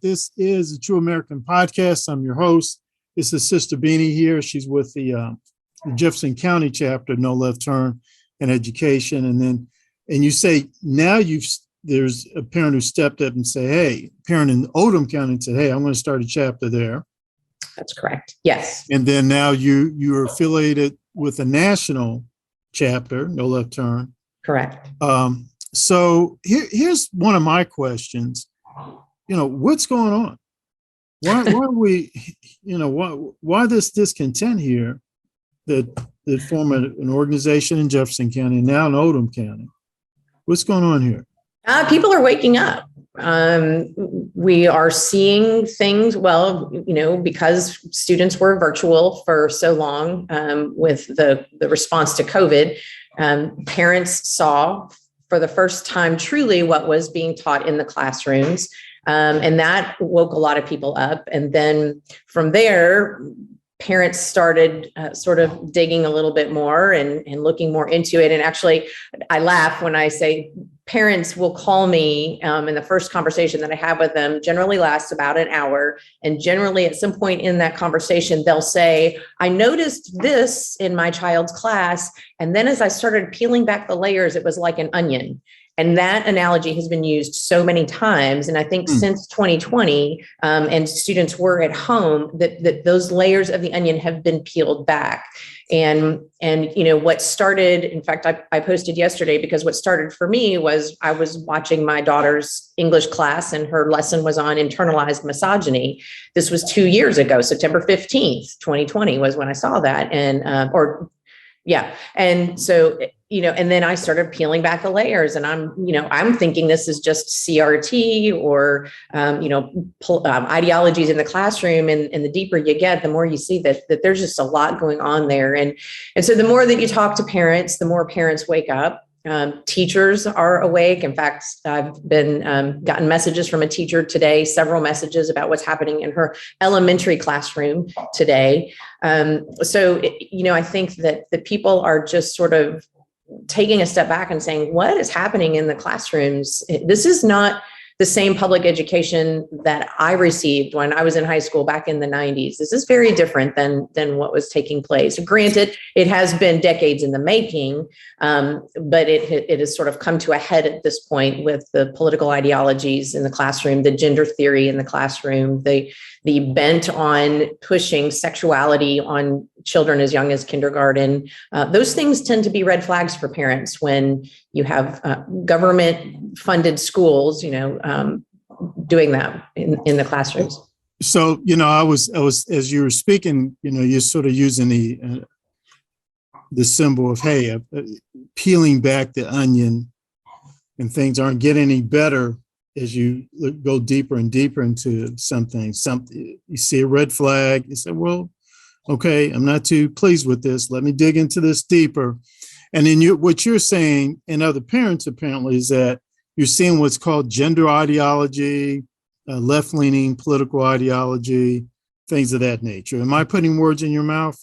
This is a True American Podcast. I'm your host. This is Sister Beanie here. She's with the Jefferson County chapter, No Left Turn in Education. And you say now there's a parent who stepped up and say, hey, parent in Oldham County said, hey, I'm going to start a chapter there. That's correct. Yes. And then now you're affiliated with a national chapter, No Left Turn. Correct. So here's one of my questions. What's going on? Why are we, why this discontent here that form an organization in Jefferson County and now in Oldham County? What's going on here? People are waking up. We are seeing things, because students were virtual for so long with the response to COVID, parents saw for the first time truly what was being taught in the classrooms. And that woke a lot of people up. And then from there, parents started sort of digging a little bit more and looking more into it. And actually, I laugh when I say parents will call me in the first conversation that I have with them, generally lasts about an hour. And generally at some point in that conversation, they'll say, I noticed this in my child's class. And then as I started peeling back the layers, it was like an onion. And that analogy has been used so many times. And I think since 2020 and students were at home, that those layers of the onion have been peeled back. And what started, in fact, I posted yesterday because what started for me was I was watching my daughter's English class and her lesson was on internalized misogyny. This was 2 years ago, September 15th, 2020 was when I saw that. And so, and then I started peeling back the layers and I'm thinking this is just CRT or, ideologies in the classroom. And the deeper you get, the more you see that there's just a lot going on there. And so the more that you talk to parents, the more parents wake up. Teachers are awake. In fact, I've been gotten messages from a teacher today, several messages about what's happening in her elementary classroom today. I think that the people are just sort of taking a step back and saying, what is happening in the classrooms? This is not the same public education that I received when I was in high school back in the 90s. This is very different than what was taking place. Granted, it has been decades in the making, but it has sort of come to a head at this point with the political ideologies in the classroom, the gender theory in the classroom, the bent on pushing sexuality on children as young as kindergarten. Those things tend to be red flags for parents when you have government-funded schools, doing that in the classrooms. So, I was as you were speaking, you're sort of using the symbol of, hey, peeling back the onion, and things aren't getting any better as you go deeper and deeper into something. You see a red flag, you say, well, okay, I'm not too pleased with this. Let me dig into this deeper. And then what you're saying, and other parents apparently, is that you're seeing what's called gender ideology, left-leaning political ideology, things of that nature. Am I putting words in your mouth?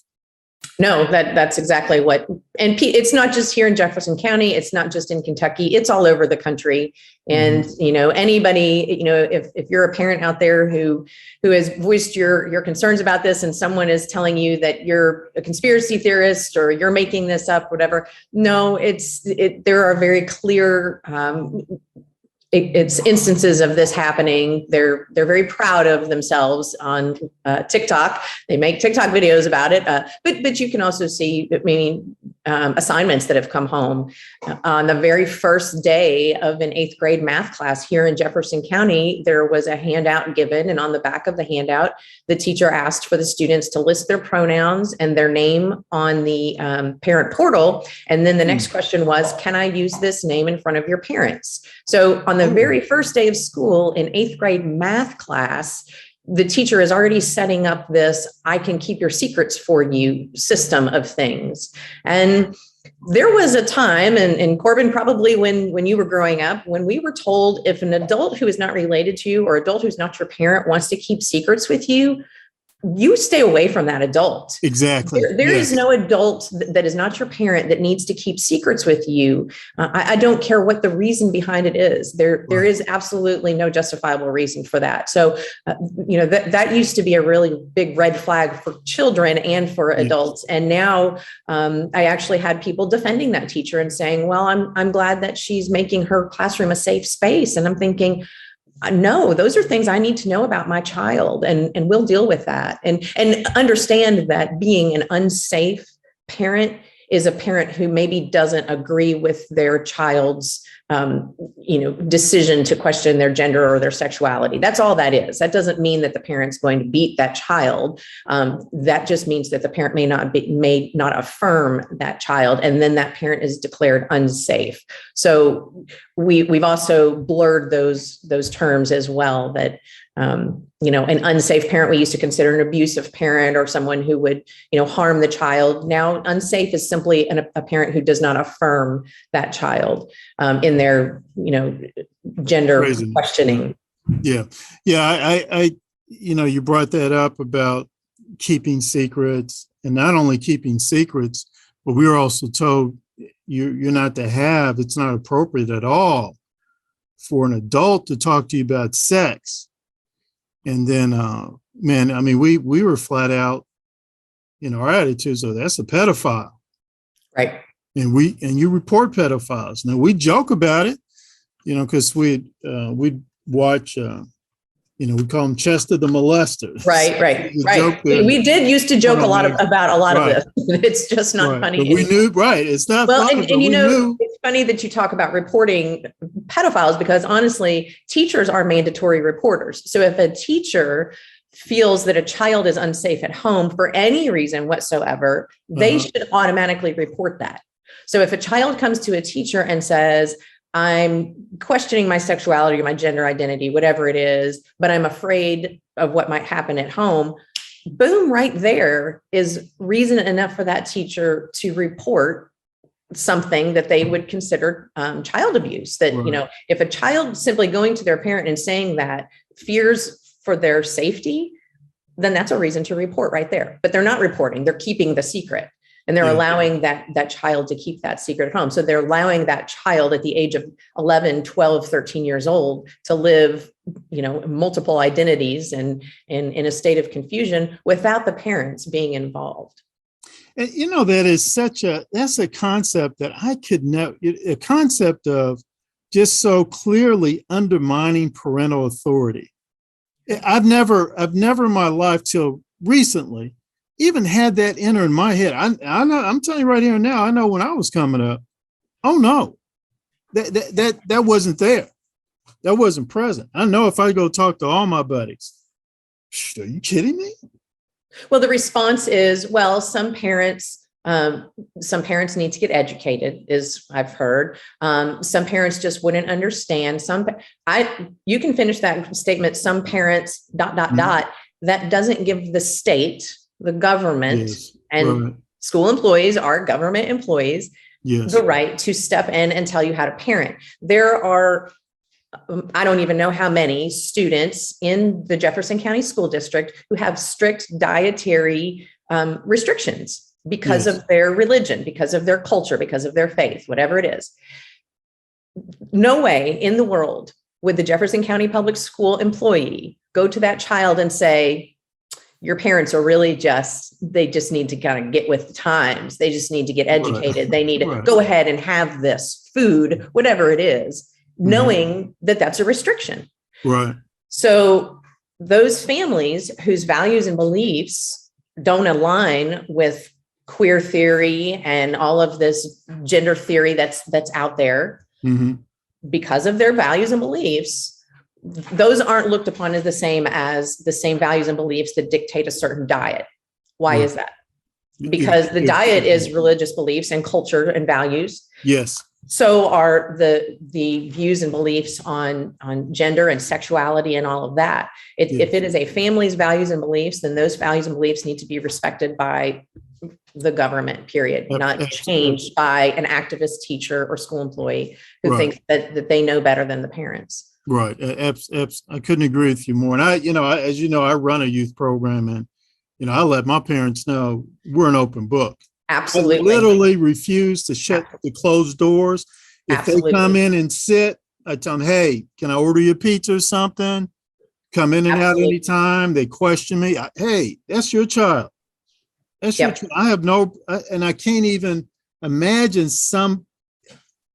No, that's exactly what, and it's not just here in Jefferson County. It's not just in Kentucky. It's all over the country. And, anybody, if you're a parent out there who has voiced your concerns about this and someone is telling you that you're a conspiracy theorist or you're making this up, whatever. No, there are very clear, it's instances of this happening. They're very proud of themselves on TikTok. They make TikTok videos about it. But you can also see, assignments that have come home. On the very first day of an 8th grade math class here in Jefferson County, there was a handout given. And on the back of the handout, the teacher asked for the students to list their pronouns and their name on the parent portal. And then the next question was, can I use this name in front of your parents? So on the very first day of school in 8th grade math class, the teacher is already setting up this I can keep your secrets for you system of things. And there was a time, and Corbin, probably when you were growing up, when we were told if an adult who is not related to you or adult who's not your parent wants to keep secrets with you, you stay away from that adult. Exactly. There Yes. is no adult that is not your parent that needs to keep secrets with you. I don't care what the reason behind it is. There Right. is absolutely no justifiable reason for that. So, that used to be a really big red flag for children and for adults. And now I actually had people defending that teacher and saying, well, I'm glad that she's making her classroom a safe space. And I'm thinking, no, those are things I need to know about my child, and we'll deal with that. And understand that being an unsafe parent is a parent who maybe doesn't agree with their child's decision to question their gender or their sexuality. That's all that is. That doesn't mean that the parent's going to beat that child. That just means that the parent may not affirm that child, and then that parent is declared unsafe. So we've also blurred those terms as well. That an unsafe parent we used to consider an abusive parent, or someone who would harm the child. Now unsafe is simply a parent who does not affirm that child in their gender Crazy. questioning. Yeah. I you brought that up about keeping secrets, and not only keeping secrets, but we were also told you're not to have, it's not appropriate at all for an adult to talk to you about sex. And then, man, I mean, we were flat out, our attitudes are that's a pedophile. Right. And you report pedophiles. Now we joke about it, because we'd watch, we call them Chester the Molester. Right. We did used to joke about a lot of this. It's just not funny. But we knew, it's not well, funny, and it's funny that you talk about reporting pedophiles, because honestly, teachers are mandatory reporters. So if a teacher feels that a child is unsafe at home for any reason whatsoever, they should automatically report that. So if a child comes to a teacher and says, I'm questioning my sexuality or my gender identity, whatever it is, but I'm afraid of what might happen at home, boom, right there is reason enough for that teacher to report something that they would consider child abuse. That, if a child simply going to their parent and saying that fears for their safety, then that's a reason to report right there. But they're not reporting, they're keeping the secret. And they're allowing that child to keep that secret at home. So they're allowing that child at the age of 11, 12, 13 years old to live, multiple identities and in a state of confusion without the parents being involved. And that's a concept that I could never, a concept of just so clearly undermining parental authority. I've never in my life till recently even had that enter in my head. I know, I'm telling you right here and now, I know when I was coming up, oh no, that wasn't there. That wasn't present. I know if I go talk to all my buddies, are you kidding me? Well, the response is, well, some parents need to get educated, is I've heard. Some parents just wouldn't understand. You can finish that statement. Some parents ... That doesn't give the state, the government, and school employees are government employees, the right to step in and tell you how to parent. There are, I don't even know how many students in the Jefferson County School District who have strict dietary restrictions because of their religion, because of their culture, because of their faith, whatever it is. No way in the world would the Jefferson County Public School employee go to that child and say, your parents are really they just need to kind of get with the times. They just need to get educated. They need to go ahead and have this food, whatever it is, knowing that that's a restriction. Right. So those families whose values and beliefs don't align with queer theory and all of this gender theory that's out there, because of their values and beliefs, those aren't looked upon as the same values and beliefs that dictate a certain diet. Why is that? Because the diet is religious beliefs and culture and values. Yes. So are the views and beliefs on gender and sexuality and all of that. If it is a family's values and beliefs, then those values and beliefs need to be respected by the government, period, not changed by an activist teacher or school employee who thinks that they know better than the parents. Right. I couldn't agree with you more. And as you know, I run a youth program, you know, I let my parents know we're an open book. Absolutely. I literally refuse to shut the closed doors. If Absolutely. they come in and sit, I tell them, hey, can I order you pizza or something? Come in and out anytime. They question me. Hey, that's your child. That's your child. I have and I can't even imagine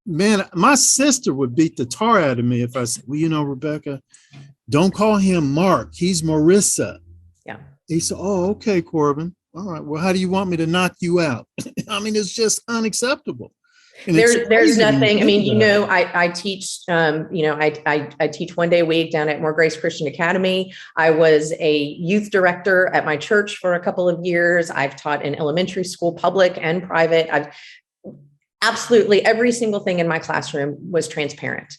man, my sister would beat the tar out of me if I said, well, you know, Rebecca, don't call him Mark. He's Marissa. Yeah. He said, oh, okay, Corbin. All right. Well, how do you want me to knock you out? I mean, it's just unacceptable. And there's nothing. I mean, you know, I teach, you know, I teach 1 day a week down at More Grace Christian Academy. I was a youth director at my church for a couple of years. I've taught in elementary school, public and private. I've absolutely every single thing in my classroom was transparent.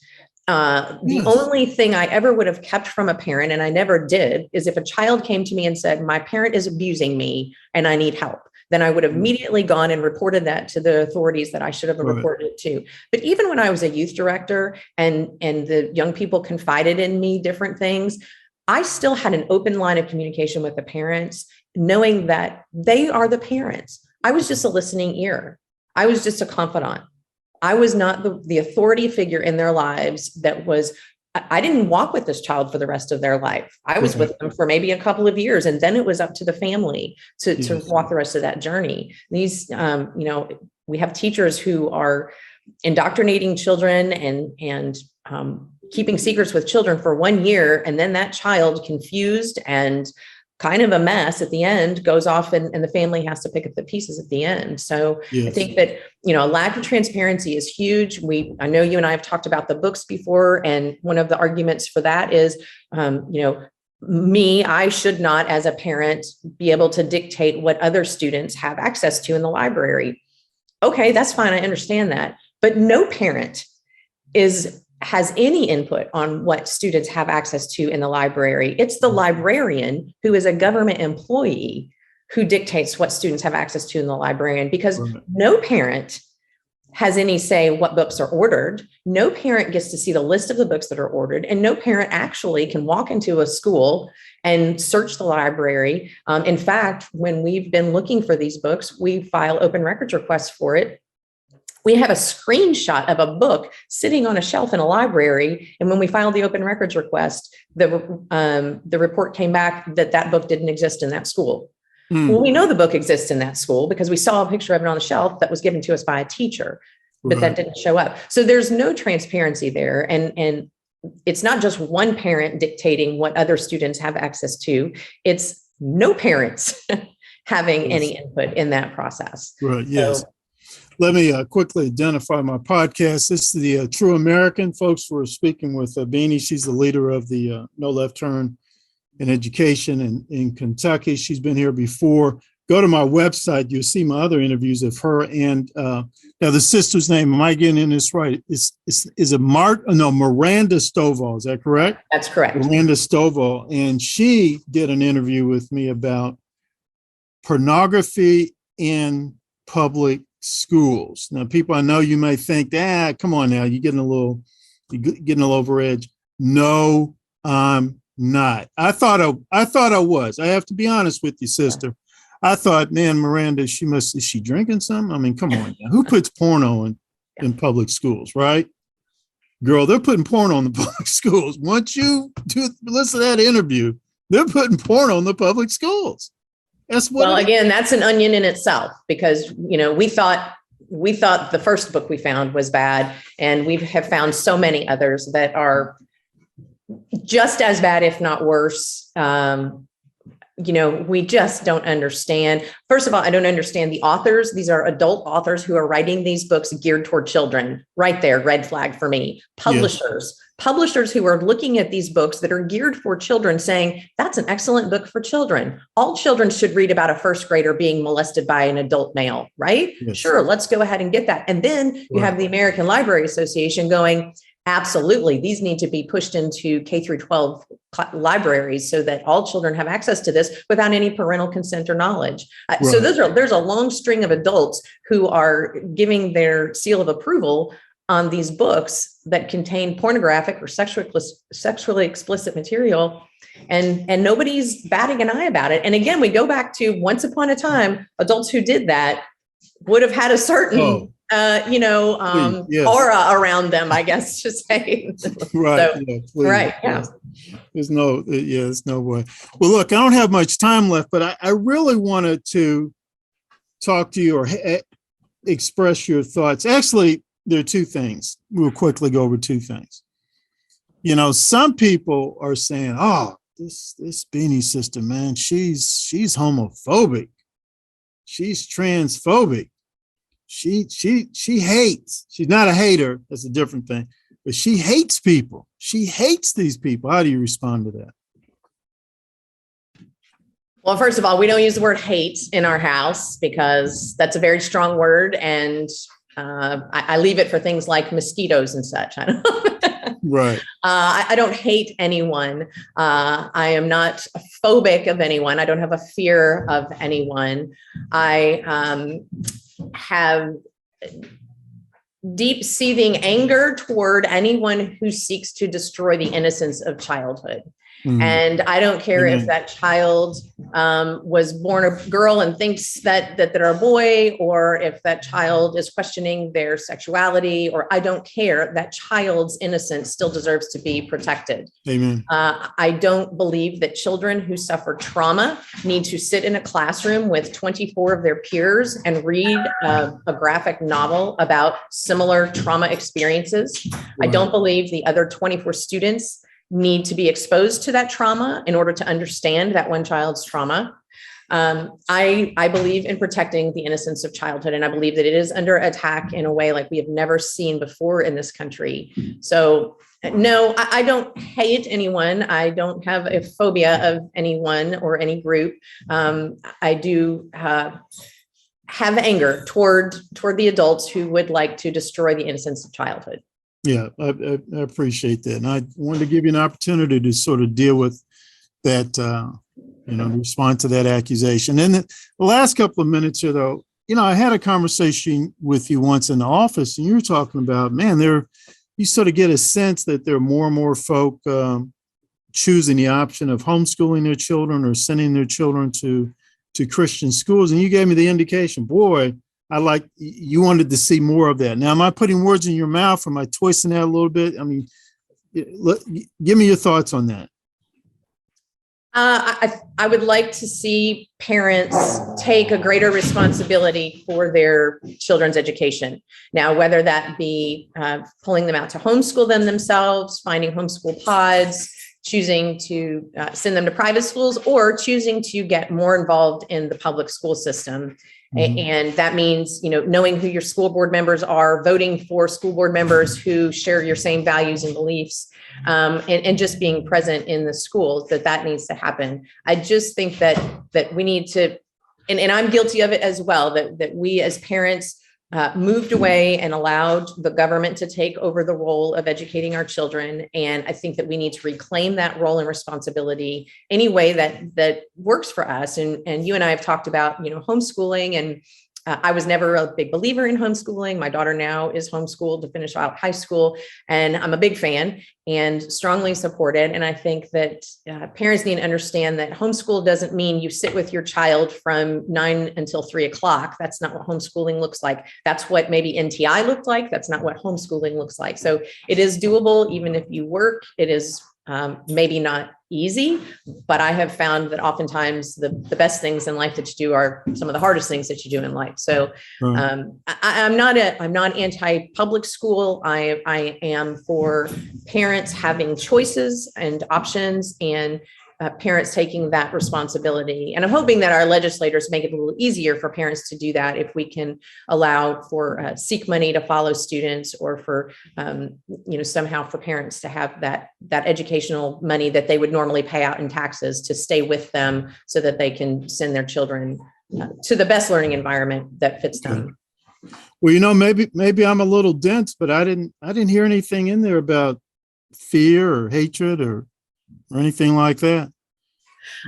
The only thing I ever would have kept from a parent, and I never did, is if a child came to me and said, my parent is abusing me and I need help, then I would have immediately gone and reported that to the authorities that I should have reported it to. But even when I was a youth director and the young people confided in me different things, I still had an open line of communication with the parents, knowing that they are the parents. I was just a listening ear. I was just a confidant. I was not the authority figure in their lives I didn't walk with this child for the rest of their life. I was with them for maybe a couple of years, and then it was up to the family to walk the rest of that journey. These, you know, we have teachers who are indoctrinating children and keeping secrets with children for 1 year, and then that child, confused and kind of a mess at the end, goes off and the family has to pick up the pieces at the end. So I think that, you know, a lack of transparency is huge. I know you and I have talked about the books before, and one of the arguments for that is, you know, I should not, as a parent, be able to dictate what other students have access to in the library. Okay, that's fine. I understand that. But no parent has any input on what students have access to in the library. It's the librarian, who is a government employee, who dictates what students have access to in the librarian, because no parent has any say what books are ordered. No parent gets to see the list of the books that are ordered, and no parent actually can walk into a school and search the library. In fact, when we've been looking for these books, we file open records requests for it. We have a screenshot of a book sitting on a shelf in a library. And when we filed the open records request, the report came back that book didn't exist in that school. Well, we know the book exists in that school because we saw a picture of it on the shelf that was given to us by a teacher, but that didn't show up. So there's no transparency there. And it's not just one parent dictating what other students have access to. It's no parents having any input in that process. Right. Yes. So, let me quickly identify my podcast. This is the True American. Folks, we're speaking with Beanie. She's the leader of the No Left Turn in Education in Kentucky. She's been here before. Go to my website. You'll see my other interviews of her. And now the sister's name, am I getting this right? Is it Miranda Stovall. Is that correct? That's correct. Miranda Stovall. And she did an interview with me about pornography in public schools. Now, people, I know you may think, come on now, you're getting a little over edge. No, I'm not. I thought I was. I have to be honest with you, sister. I thought, man, Miranda, is she drinking something? I mean, come on now. Who puts porno in public schools, right? Girl, they're putting porno in the public schools. Once you listen to that interview, they're putting porno in the public schools. Well, again, that's an onion in itself, because, you know, we thought the first book we found was bad, and we have found so many others that are just as bad, if not worse. You know, we just don't understand. First of all, I don't understand the authors. These are adult authors who are writing these books geared toward children. Right there, red flag for me. Publishers who are looking at these books that are geared for children, saying that's an excellent book for children. All children should read about a first grader being molested by an adult male, right? Yes. Sure, let's go ahead and get that. And then you have the American Library Association going, absolutely, these need to be pushed into K through 12 libraries so that all children have access to this without any parental consent or knowledge. So there's a long string of adults who are giving their seal of approval on these books that contain pornographic or sexually explicit material, and nobody's batting an eye about it. And again, we go back to once upon a time, adults who did that would have had a certain, yes. aura around them, I guess, to say. Right. So, yeah, right. Yeah. There's no way. Well, look, I don't have much time left, but I really wanted to talk to you or express your thoughts. Actually, there are two things. We'll quickly go over two things. Some people are saying, "Oh, this Beanie sister, man, she's homophobic. She's transphobic. She hates. She's not a hater. That's a different thing. But she hates people. She hates these people." How do you respond to that? Well, first of all, we don't use the word hate in our house because that's a very strong word. And I leave it for things like mosquitoes and such. I don't, right. I don't hate anyone. I am not phobic of anyone. I don't have a fear of anyone. I have deep seething anger toward anyone who seeks to destroy the innocence of childhood. And I don't care if that child was born a girl and thinks that they're a boy, or if that child is questioning their sexuality, or I don't care. That child's innocence still deserves to be protected. Amen. I don't believe that children who suffer trauma need to sit in a classroom with 24 of their peers and read a graphic novel about similar trauma experiences. Right. I don't believe the other 24 students need to be exposed to that trauma in order to understand that one child's trauma. I believe in protecting the innocence of childhood, and I believe that it is under attack in a way like we have never seen before in this country. So no, I don't hate anyone. I don't have a phobia of anyone or any group. I do have anger toward the adults who would like to destroy the innocence of childhood. Yeah, I appreciate that. And I wanted to give you an opportunity to sort of deal with that, respond to that accusation. And the last couple of minutes here, though, I had a conversation with you once in the office, and you were talking about, man, you sort of get a sense that there are more and more folk choosing the option of homeschooling their children or sending their children to Christian schools. And you gave me the indication, boy, you wanted to see more of that. Now, am I putting words in your mouth? Am I twisting that a little bit? I mean, give me your thoughts on that. I would like to see parents take a greater responsibility for their children's education. Now, whether that be pulling them out to homeschool them themselves, finding homeschool pods, choosing to send them to private schools, or choosing to get more involved in the public school system. Mm-hmm. And that means, knowing who your school board members are, voting for school board members who share your same values and beliefs, and just being present in the schools, that needs to happen. I just think that we need to, and I'm guilty of it as well, that we as parents moved away and allowed the government to take over the role of educating our children. And I think that we need to reclaim that role and responsibility any way that works for us. And you and I have talked about, homeschooling, and I was never a big believer in homeschooling. My daughter now is homeschooled to finish out high school, and I'm a big fan and strongly support it. And I think that parents need to understand that homeschool doesn't mean you sit with your child from 9 until 3 o'clock. That's not what homeschooling looks like. That's what maybe NTI looked like. That's not what homeschooling looks like. So it is doable, even if you work. It is maybe not easy, but I have found that oftentimes the best things in life that you do are some of the hardest things that you do in life. So I'm not anti-public school. I am for parents having choices and options, and parents taking that responsibility. And I'm hoping that our legislators make it a little easier for parents to do that if we can allow for seek money to follow students, or for, somehow for parents to have that educational money that they would normally pay out in taxes to stay with them so that they can send their children to the best learning environment that fits them. Well, maybe I'm a little dense, but I didn't hear anything in there about fear or hatred or anything like that.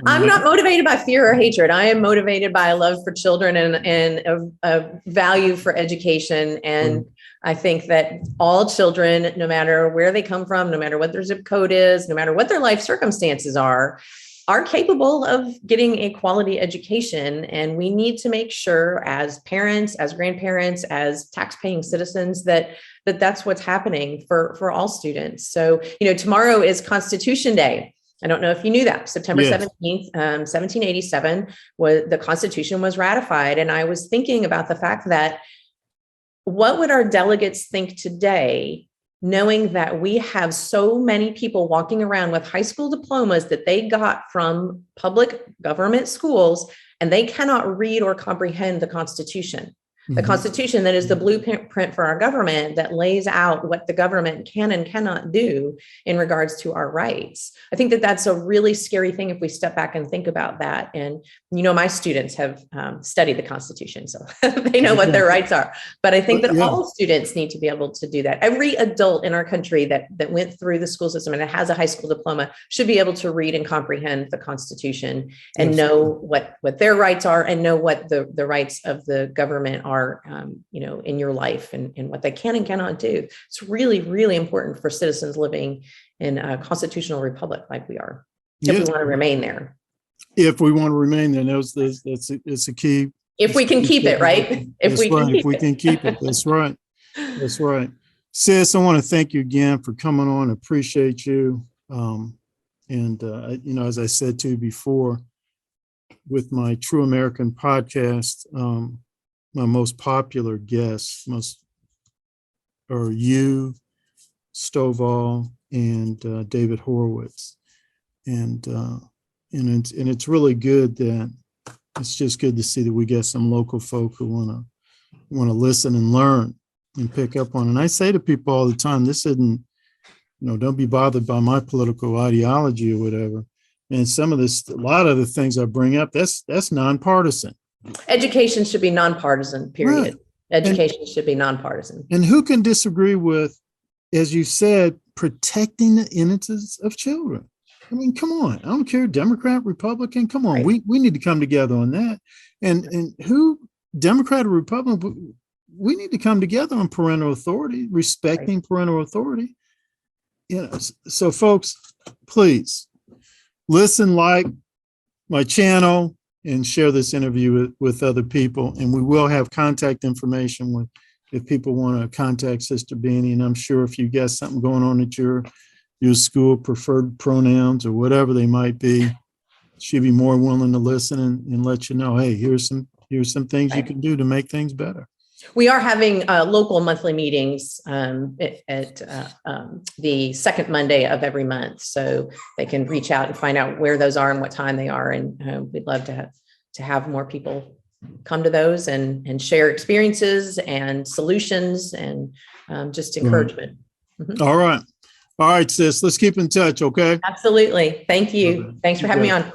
I'm not motivated by fear or hatred. I am motivated by a love for children and a value for education. And I think that all children, no matter where they come from, no matter what their zip code is, no matter what their life circumstances are capable of getting a quality education. And we need to make sure as parents, as grandparents, as tax-paying citizens, that's what's happening for all students. So, tomorrow is Constitution Day. I don't know if you knew that. September 17th, 1787, the Constitution was ratified. And I was thinking about the fact that what would our delegates think today, knowing that we have so many people walking around with high school diplomas that they got from public government schools, and they cannot read or comprehend the Constitution. The Constitution that is the blueprint for our government, that lays out what the government can and cannot do in regards to our rights. I think that that's a really scary thing if we step back and think about that. And, my students have studied the Constitution, so they know what their rights are. But I think that all students need to be able to do that. Every adult in our country that went through the school system and has a high school diploma should be able to read and comprehend the Constitution and know what their rights are, and know what the rights of the government are, in your life, and what they can and cannot do. It's really, really important for citizens living in a constitutional republic like we are, if we want to remain there. If we want to remain there, it's a key. If we can keep it, right? If we can keep it. That's right. That's right. Sis, I want to thank you again for coming on. Appreciate you. As I said to you before, with my True American podcast, my most popular guests are you, Stovall, and David Horowitz, and it's really good that it's just good to see that we get some local folk who want to listen and learn and pick up on. And I say to people all the time, this isn't, don't be bothered by my political ideology or whatever. And some of this, a lot of the things I bring up, that's nonpartisan. Education should be nonpartisan, period. Right. Education should be nonpartisan. And who can disagree with, as you said, protecting the innocence of children? I mean, come on. I don't care, Democrat, Republican, come on. Right. We need to come together on that. And who, Democrat or Republican, we need to come together on parental authority, respecting parental authority. So folks, please listen, like my channel, and share this interview with other people. And we will have contact information if people want to contact Sister Beanie. And I'm sure if you got something going on at your school, preferred pronouns or whatever they might be, she'd be more willing to listen and let you know, hey, here's some things you can do to make things better. We are having local monthly meetings at the second Monday of every month, so they can reach out and find out where those are and what time they are. And we'd love to have more people come to those and share experiences and solutions and just encouragement. Mm-hmm. All right, sis. Let's keep in touch, okay? Absolutely. Thank you. Thanks for having me on.